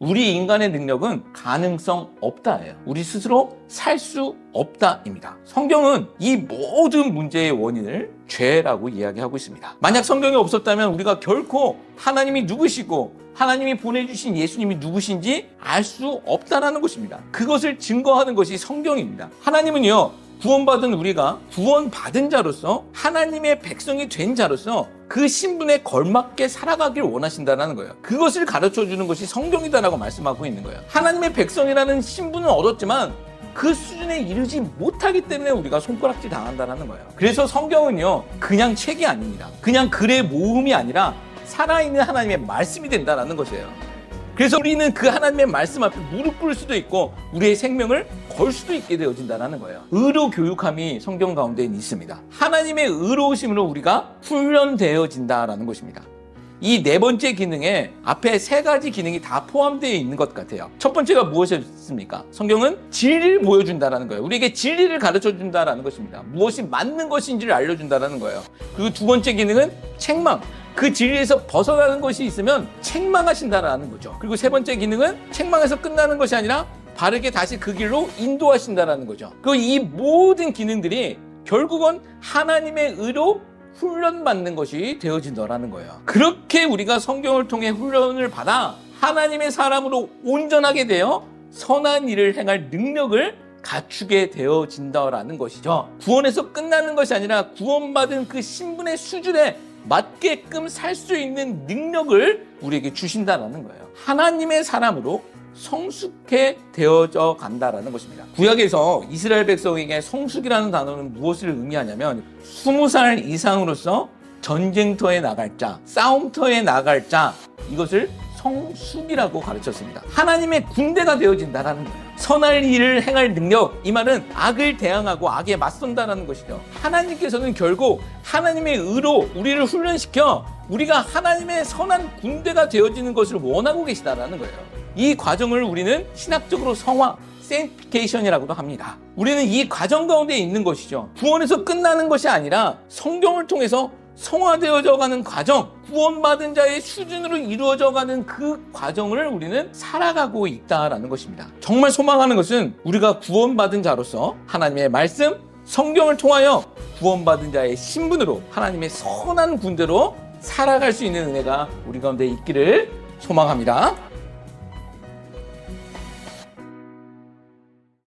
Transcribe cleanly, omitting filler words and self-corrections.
우리 인간의 능력은 가능성 없다예요. 우리 스스로 살 수 없다입니다. 성경은 이 모든 문제의 원인을 죄라고 이야기하고 있습니다. 만약 성경이 없었다면 우리가 결코 하나님이 누구시고 하나님이 보내주신 예수님이 누구신지 알 수 없다는 것입니다. 그것을 증거하는 것이 성경입니다. 하나님은요, 구원받은 우리가 구원받은 자로서 하나님의 백성이 된 자로서 그 신분에 걸맞게 살아가길 원하신다는 거예요. 그것을 가르쳐주는 것이 성경이다라고 말씀하고 있는 거예요. 하나님의 백성이라는 신분은 얻었지만 그 수준에 이르지 못하기 때문에 우리가 손가락질 당한다는 거예요. 그래서 성경은요, 그냥 책이 아닙니다. 그냥 글의 모음이 아니라 살아있는 하나님의 말씀이 된다는 것이에요. 그래서 우리는 그 하나님의 말씀 앞에 무릎 꿇을 수도 있고 우리의 생명을 걸 수도 있게 되어진다는 거예요. 의로 교육함이 성경 가운데 있습니다. 하나님의 의로우심으로 우리가 훈련되어진다는 것입니다. 이 네 번째 기능에 앞에 세 가지 기능이 다 포함되어 있는 것 같아요. 첫 번째가 무엇이었습니까? 성경은 진리를 보여준다는 거예요. 우리에게 진리를 가르쳐준다는 것입니다. 무엇이 맞는 것인지를 알려준다는 거예요. 그리고 두 번째 기능은 책망. 그 진리에서 벗어나는 것이 있으면 책망하신다라는 거죠. 그리고 세 번째 기능은 책망에서 끝나는 것이 아니라 바르게 다시 그 길로 인도하신다라는 거죠. 그 이 모든 기능들이 결국은 하나님의 의로 훈련받는 것이 되어진다라는 거예요. 그렇게 우리가 성경을 통해 훈련을 받아 하나님의 사람으로 온전하게 되어 선한 일을 행할 능력을 갖추게 되어진다라는 것이죠. 구원에서 끝나는 것이 아니라 구원받은 그 신분의 수준에 맞게끔 살 수 있는 능력을 우리에게 주신다라는 거예요. 하나님의 사람으로 성숙해 되어져 간다라는 것입니다. 구약에서 이스라엘 백성에게 성숙이라는 단어는 무엇을 의미하냐면 20살 이상으로서 전쟁터에 나갈 자, 싸움터에 나갈 자, 이것을 성숙이라고 가르쳤습니다. 하나님의 군대가 되어진다라는 거예요. 선할 일을 행할 능력, 이 말은 악을 대항하고 악에 맞선다라는 것이죠. 하나님께서는 결국 하나님의 의로 우리를 훈련시켜 우리가 하나님의 선한 군대가 되어지는 것을 원하고 계시다라는 거예요. 이 과정을 우리는 신학적으로 성화, sanctification이라고도 합니다. 우리는 이 과정 가운데 있는 것이죠. 구원에서 끝나는 것이 아니라 성경을 통해서 성화되어져 가는 과정, 구원받은 자의 수준으로 이루어져 가는 그 과정을 우리는 살아가고 있다라는 것입니다. 정말 소망하는 것은 우리가 구원받은 자로서 하나님의 말씀, 성경을 통하여 구원받은 자의 신분으로 하나님의 선한 군대로 살아갈 수 있는 은혜가 우리 가운데 있기를 소망합니다.